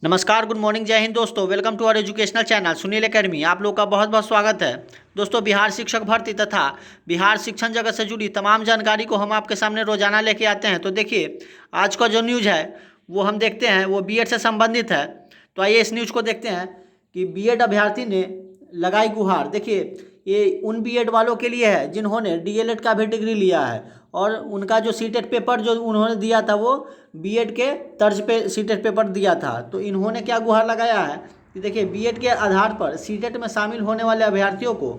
नमस्कार, good morning, जय हिंद दोस्तों। Welcome to our educational channel Sunil academy. आप लोग का बहुत बहुत स्वागत है। दोस्तों, बिहार शिक्षक भर्ती तथा बिहार शिक्षण जगत से जुड़ी तमाम जानकारी को हम आपके सामने रोजाना लेके आते हैं। तो देखिए, आज का जो न्यूज़ है वो हम देखते हैं, वो बीएड से संबंधित है। तो आइए इस न्यूज़ को देखते हैं कि बीएड अभ्यर्थी ने लगाई गुहार। देखिए, ये उन बीएड वालों के लिए है जिन्होंने डीएलएड का भी डिग्री लिया है और उनका जो सीटेट पेपर जो उन्होंने दिया था वो बीएड के तर्ज पे सीटेट पेपर दिया था। तो इन्होंने क्या गुहार लगाया है कि देखिए, बीएड के आधार पर सीटेट में शामिल होने वाले अभ्यर्थियों को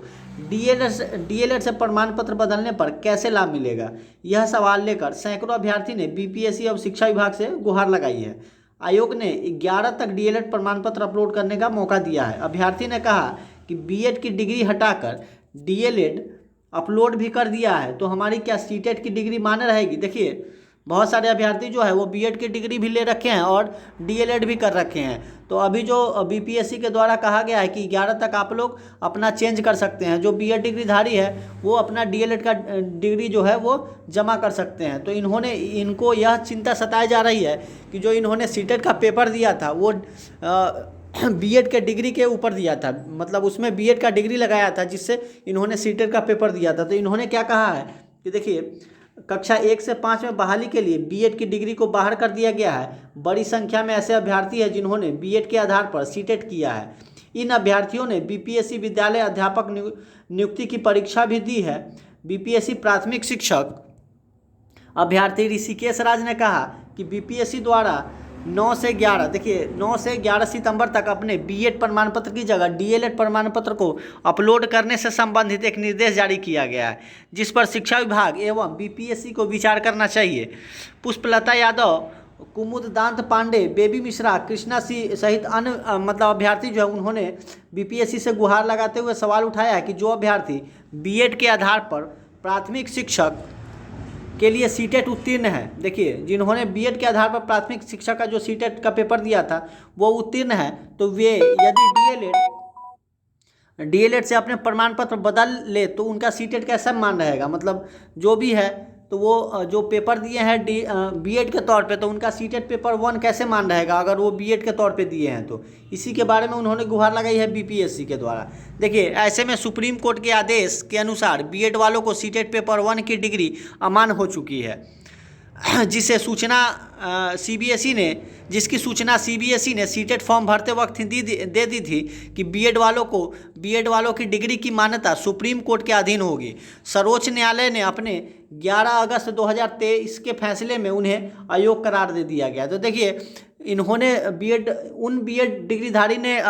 डीएलएड से प्रमाण पत्र बदलने पर कैसे लाभ मिलेगा, यह सवाल लेकर सैकड़ों अभ्यर्थी ने बीपीएससी और शिक्षा विभाग से गुहार लगाई है। आयोग ने 11 तक डीएलएड प्रमाण पत्र अपलोड करने का मौका दिया है। अभ्यर्थी ने कहा कि बीएड की डिग्री हटाकर डीएलएड अपलोड भी कर दिया है तो हमारी क्या सीटेट की डिग्री मान्य रहेगी। देखिए, बहुत सारे अभ्यर्थी जो है वो बीएड की डिग्री भी ले रखे हैं और डीएलएड भी कर रखे हैं। तो अभी जो बीपीएससी के द्वारा कहा गया है कि 11 तक आप लोग अपना चेंज कर सकते हैं। जो बीएड डिग्रीधारी है वो अपना डीएलएड का डिग्री जो है वो जमा कर सकते हैं। तो इनको यह चिंता सताई जा रही है कि जो इन्होंने सीटेट का पेपर दिया था वो बीएड के डिग्री के ऊपर दिया था, मतलब उसमें बीएड का डिग्री लगाया था जिससे इन्होंने सीटेट का पेपर दिया था। तो इन्होंने क्या कहा है कि देखिए, कक्षा 1 से 5 में बहाली के लिए बीएड की डिग्री को बाहर कर दिया गया है। बड़ी संख्या में ऐसे अभ्यर्थी हैं जिन्होंने बीएड के आधार पर सीटेट किया है। इन अभ्यर्थियों ने बीपीएससी विद्यालय अध्यापक नियुक्ति की परीक्षा भी दी है। बीपीएससी प्राथमिक शिक्षक अभ्यर्थी ऋषिकेश राज ने कहा कि बीपीएससी द्वारा 9 से 11 देखिए 9 से 11 सितंबर तक अपने बीएड प्रमाण पत्र की जगह डीएलएड प्रमाण पत्र को अपलोड करने से संबंधित एक निर्देश जारी किया गया है, जिस पर शिक्षा विभाग एवं बीपीएससी को विचार करना चाहिए। पुष्पलता यादव, कुमुद दांत पांडे, बेबी मिश्रा, कृष्णा सिंह सहित अन्य मतलब अभ्यर्थी जो है उन्होंने बीपीएससी से गुहार लगाते हुए सवाल उठाया है कि जो अभ्यर्थी बीएड के आधार पर प्राथमिक शिक्षक के लिए सीटेट उत्तीर्ण है, देखिए जिन्होंने बीएड के आधार पर प्राथमिक शिक्षा का जो सीटेट का पेपर दिया था वो उत्तीर्ण है, तो वे यदि डीएलएड से अपने प्रमाण पत्र बदल ले तो उनका सीटेट कैसा मान रहेगा। मतलब जो भी है तो वो जो पेपर दिए हैं बीएड के तौर पे, तो उनका सीटेट पेपर 1 कैसे मान रहेगा अगर वो बीएड के तौर पे दिए हैं। तो इसी के बारे में उन्होंने गुहार लगाई है बीपीएससी के द्वारा। देखिए, ऐसे में सुप्रीम कोर्ट के आदेश के अनुसार बीएड वालों को सीटेट पेपर 1 की डिग्री अमान्य हो चुकी है, जिसकी सूचना सीबीएसई ने सीटेट फॉर्म भरते वक्त दे दी थी कि बीएड वालों की डिग्री की मान्यता सुप्रीम कोर्ट के अधीन होगी। सर्वोच्च न्यायालय ने अपने 11 अगस्त 2023 के फैसले में उन्हें अयोग्य करार दे दिया गया। तो देखिए, इन्होंने बीएड डिग्रीधारी ने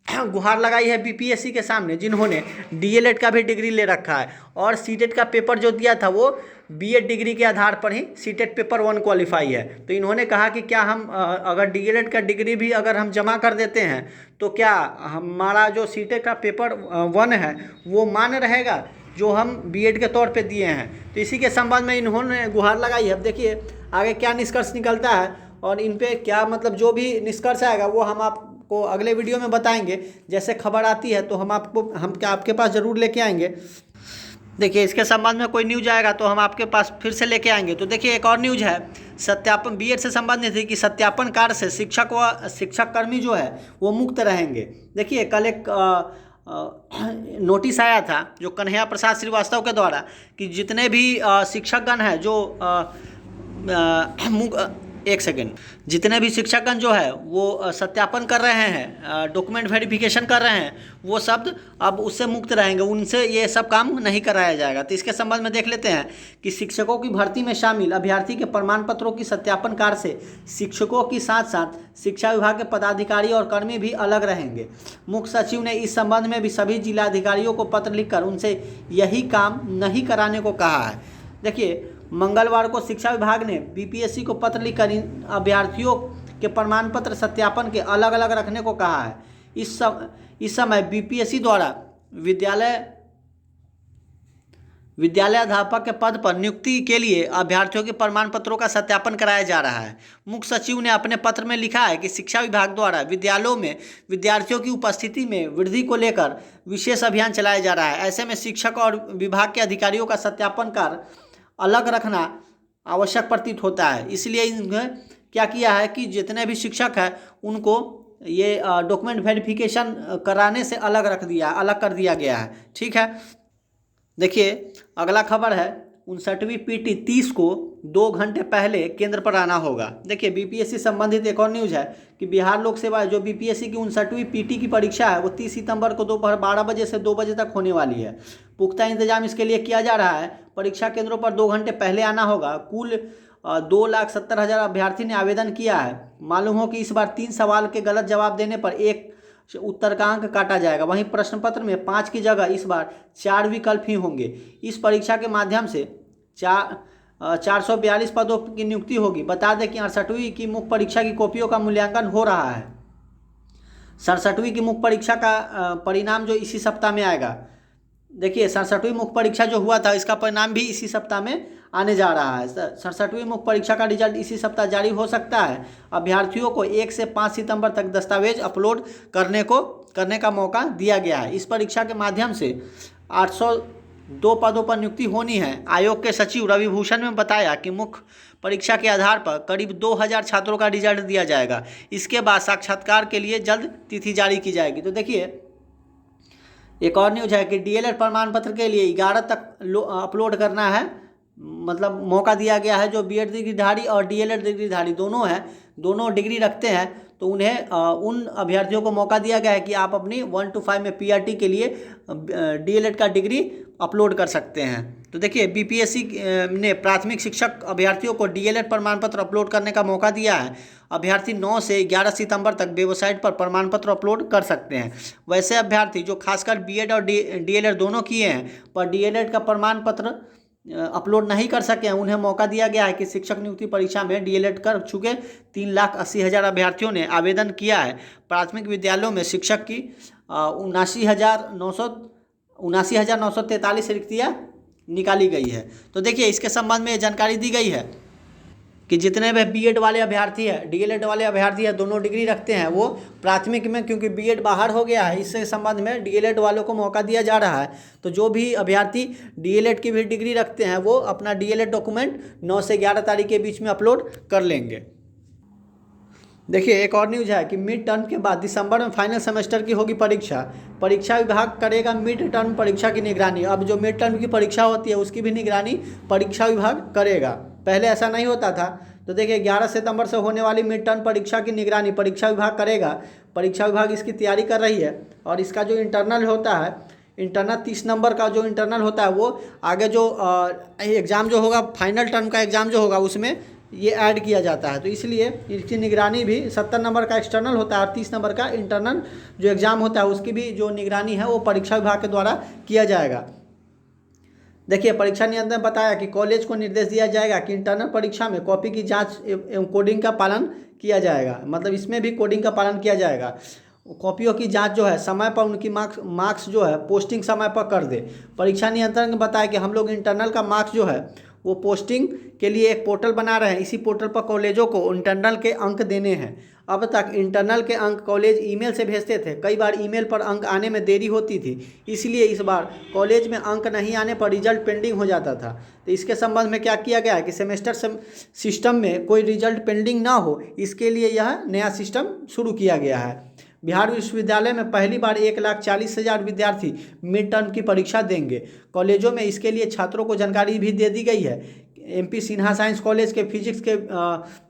गुहार लगाई है बीपीएससी के सामने जिन्होंने डीएलएड का भी डिग्री ले रखा है और सीटेट का पेपर जो दिया था वो बीएड डिग्री के आधार पर ही सीटेट पेपर 1 क्वालिफाई है। तो इन्होंने कहा कि क्या हम अगर डीएलएड का डिग्री भी अगर हम जमा कर देते हैं तो क्या हमारा जो सीटेट का पेपर 1 है वो मान्य रहेगा जो हम बीएड के तौर पे दिए हैं। तो इसी के संबंध में इन्होंने गुहार लगाई है। अब देखिए आगे क्या निष्कर्ष निकलता है और इन पे क्या मतलब जो भी निष्कर्ष आएगा वो हम आपको अगले वीडियो में बताएंगे। जैसे खबर आती है तो हम आपके पास ज़रूर लेके आएंगे। देखिए, इसके संबंध में कोई न्यूज आएगा तो हम आपके पास फिर से लेके आएंगे। तो देखिए, एक और न्यूज है सत्यापन बीएड से संबंधित है कि सत्यापन कार्य से शिक्षक कर्मी जो है वो मुक्त रहेंगे। देखिए, कल एक नोटिस आया था जो कन्हैया प्रसाद श्रीवास्तव के द्वारा कि जितने भी शिक्षकगण हैं जो जितने भी शिक्षकगण जो है वो सत्यापन कर रहे हैं, डॉक्यूमेंट वेरिफिकेशन कर रहे हैं, वो शब्द अब उससे मुक्त रहेंगे, उनसे ये सब काम नहीं कराया जाएगा। तो इसके संबंध में देख लेते हैं कि शिक्षकों की भर्ती में शामिल अभ्यर्थी के प्रमाण पत्रों की सत्यापन कार्य से शिक्षकों के साथ साथ शिक्षा विभाग के पदाधिकारी और कर्मी भी अलग रहेंगे। मुख्य सचिव ने इस संबंध में भी सभी जिलाधिकारियों को पत्र लिखकर उनसे यही काम नहीं कराने को कहा है। देखिए, मंगलवार को शिक्षा विभाग ने बीपीएससी को पत्र लिखकर इन अभ्यर्थियों के प्रमाण पत्र सत्यापन के अलग अलग रखने को कहा है। इस समय बीपीएससी द्वारा विद्यालय अध्यापक के पद पर नियुक्ति के लिए अभ्यर्थियों के प्रमाण पत्रों का सत्यापन कराया जा रहा है। मुख्य सचिव ने अपने पत्र में लिखा है कि शिक्षा विभाग द्वारा विद्यालयों में विद्यार्थियों की उपस्थिति में वृद्धि को लेकर विशेष अभियान चलाया जा रहा है। ऐसे में शिक्षक और विभाग के अधिकारियों का सत्यापन कार्य अलग रखना आवश्यक प्रतीत होता है। इसलिए इन्हें क्या किया है कि जितने भी शिक्षक हैं उनको ये डॉक्यूमेंट वेरिफिकेशन कराने से अलग कर दिया गया है। ठीक है, देखिए अगला खबर है 59वीं पीटी 30 को 2 घंटे पहले केंद्र पर आना होगा। देखिए बीपीएससी संबंधित एक और न्यूज़ है कि बिहार लोक सेवा जो बीपीएससी की 59वीं पीटी की परीक्षा है वो 30 सितंबर को दोपहर 12 बजे से 2 बजे तक होने वाली है। पुख्ता इंतजाम इसके लिए किया जा रहा है। परीक्षा केंद्रों पर 2 घंटे पहले आना होगा। कुल 2,70,000 अभ्यर्थी ने आवेदन किया है। मालूम हो कि इस बार 3 सवाल के गलत जवाब देने पर 1 उत्तर का अंक काटा जाएगा। वहीं प्रश्न पत्र में 5 की जगह इस बार 4 विकल्प ही होंगे। इस परीक्षा के माध्यम से 442 पदों की नियुक्ति होगी। बता दें कि 68वीं की मुख्य परीक्षा की कॉपियों का मूल्यांकन हो रहा है। 67वीं की मुख्य परीक्षा का परिणाम जो इसी सप्ताह में आएगा। देखिए 67वीं मुख्य परीक्षा जो हुआ था इसका परिणाम भी इसी सप्ताह में आने जा रहा है। 67वीं मुख्य परीक्षा का रिजल्ट इसी सप्ताह जारी हो सकता है। अभ्यर्थियों को 1 से 5 सितंबर तक दस्तावेज अपलोड करने का मौका दिया गया है। इस परीक्षा के माध्यम से 802 पदों पर नियुक्ति होनी है। आयोग के सचिव रवि भूषण ने बताया कि मुख्य परीक्षा के आधार पर करीब 2000 छात्रों का रिजल्ट दिया जाएगा। इसके बाद साक्षात्कार के लिए जल्द तिथि जारी की जाएगी। तो देखिए एक और न्यूज़ है कि डीएलएड प्रमाण पत्र के लिए 11 तक अपलोड करना है, मतलब मौका दिया गया है। जो बीएड डिग्रीधारी और डीएलएड डिग्रीधारी दोनों हैं, दोनों डिग्री रखते हैं, तो उन्हें उन अभ्यर्थियों को मौका दिया गया है कि आप अपनी 1 to 5 में पीआरटी के लिए डीएलएड का डिग्री अपलोड कर सकते हैं। तो देखिए बीपीएससी ने प्राथमिक शिक्षक अभ्यर्थियों को डीएलएड प्रमाण पत्र अपलोड करने का मौका दिया है। अभ्यर्थी 9 से 11 सितंबर तक वेबसाइट पर प्रमाण पत्र अपलोड कर सकते हैं। वैसे अभ्यर्थी जो खासकर बीएड और डीएलएड दोनों किए हैं पर डीएलएड का प्रमाण पत्र अपलोड नहीं कर सके हैं, उन्हें मौका दिया गया है कि शिक्षक नियुक्ति परीक्षा में डीएलएड कर चुके 3,80,000 अभ्यर्थियों ने आवेदन किया है। प्राथमिक विद्यालयों में शिक्षक की 79,943 रिक्तियाँ निकाली गई है। तो देखिए इसके संबंध में जानकारी दी गई है कि जितने भी बीएड वाले अभ्यर्थी है, डीएलएड वाले अभ्यर्थी है, दोनों डिग्री रखते हैं, वो प्राथमिक में, क्योंकि बीएड बाहर हो गया है, इससे संबंध में डीएलएड वालों को मौका दिया जा रहा है। तो जो भी अभ्यर्थी डीएलएड की भी डिग्री रखते हैं वो अपना डीएलएड डॉक्यूमेंट 9 से 11 तारीख के बीच में अपलोड कर लेंगे। देखिए एक और न्यूज़ है कि मिड टर्म के बाद दिसंबर में फाइनल सेमेस्टर की होगी परीक्षा। परीक्षा विभाग करेगा मिड टर्म परीक्षा की निगरानी। अब जो मिड टर्म की परीक्षा होती है उसकी भी निगरानी परीक्षा विभाग करेगा। पहले ऐसा नहीं होता था। तो देखिए 11 सितंबर से होने वाली मिड टर्म परीक्षा की निगरानी परीक्षा विभाग करेगा। परीक्षा विभाग इसकी तैयारी कर रही है और इसका जो इंटरनल होता है, इंटरनल 30 नंबर का जो इंटरनल होता है वो आगे जो एग्ज़ाम जो होगा, फाइनल टर्म का एग्ज़ाम जो होगा उसमें ये ऐड किया जाता है। तो इसलिए इसकी निगरानी भी 70 नंबर का एक्सटर्नल होता है और 30 नंबर का इंटरनल जो एग्ज़ाम होता है उसकी भी जो निगरानी है वो परीक्षा विभाग के द्वारा किया जाएगा। देखिए परीक्षा नियंत्रण बताया कि कॉलेज को निर्देश दिया जाएगा कि इंटरनल परीक्षा में कॉपी की जांच एवं कोडिंग का पालन किया जाएगा। मतलब इसमें भी कोडिंग का पालन किया जाएगा। कॉपियों की जांच जो है समय पर, उनकी मार्क्स जो है पोस्टिंग समय पर कर दे। परीक्षा नियंत्रण ने बताया कि हम लोग इंटरनल का मार्क्स जो है वो पोस्टिंग के लिए एक पोर्टल बना रहे हैं। इसी पोर्टल पर कॉलेजों को इंटरनल के अंक देने हैं। अब तक इंटरनल के अंक कॉलेज ईमेल से भेजते थे। कई बार ईमेल पर अंक आने में देरी होती थी, इसलिए इस बार कॉलेज में अंक नहीं आने पर रिजल्ट पेंडिंग हो जाता था। तो इसके संबंध में क्या किया गया है कि सेमेस्टर सिस्टम में कोई रिजल्ट पेंडिंग ना हो, इसके लिए यह नया सिस्टम शुरू किया गया है। बिहार विश्वविद्यालय में पहली बार 1,40,000 विद्यार्थी मिड टर्म की परीक्षा देंगे। कॉलेजों में इसके लिए छात्रों को जानकारी भी दे दी गई है। एमपी सिन्हा साइंस कॉलेज के फिजिक्स के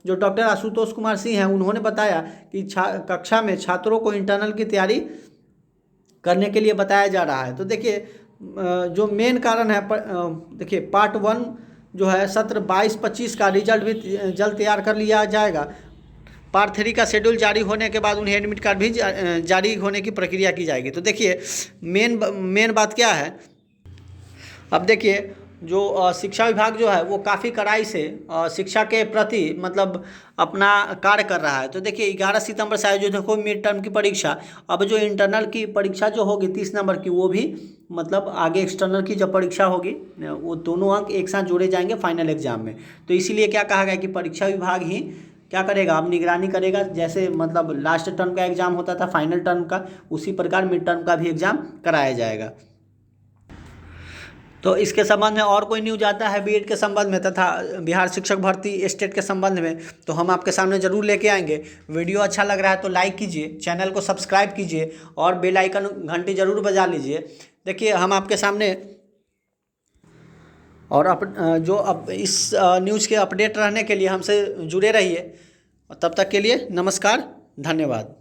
जो डॉक्टर आशुतोष कुमार सिंह हैं, उन्होंने बताया कि कक्षा में छात्रों को इंटरनल की तैयारी करने के लिए बताया जा रहा है। तो देखिए जो मेन कारण है, देखिए पार्ट 1 जो है सत्र 22-25 का रिजल्ट भी जल्द तैयार कर लिया जाएगा। पार्ट 3 का शेड्यूल जारी होने के बाद उन्हें एडमिट कार्ड भी जारी होने की प्रक्रिया की जाएगी। तो देखिए मेन बात क्या है, अब देखिए जो शिक्षा विभाग जो है वो काफ़ी कड़ाई से शिक्षा के प्रति मतलब अपना कार्य कर रहा है। तो देखिए 11 सितंबर से आयोजित हो मिड टर्म की परीक्षा। अब जो इंटरनल की परीक्षा जो होगी 30 नंबर की, वो भी मतलब आगे एक्सटर्नल की जब परीक्षा होगी वो दोनों अंक एक साथ जोड़े जाएंगे फाइनल एग्जाम में। तो इसीलिए क्या कहा गया कि परीक्षा विभाग ही क्या करेगा, अब निगरानी करेगा। जैसे मतलब लास्ट टर्म का एग्ज़ाम होता था फाइनल टर्म का, उसी प्रकार मिड टर्म का भी एग्ज़ाम कराया जाएगा। तो इसके संबंध में और कोई न्यूज आता है बीएड के संबंध में तथा बिहार शिक्षक भर्ती स्टेट के संबंध में तो हम आपके सामने ज़रूर लेके आएंगे। वीडियो अच्छा लग रहा है तो लाइक कीजिए, चैनल को सब्सक्राइब कीजिए और बेल आइकन घंटी ज़रूर बजा लीजिए। देखिए हम आपके सामने और इस न्यूज़ के अपडेट रहने के लिए हमसे जुड़े रहिए। तब तक के लिए नमस्कार, धन्यवाद।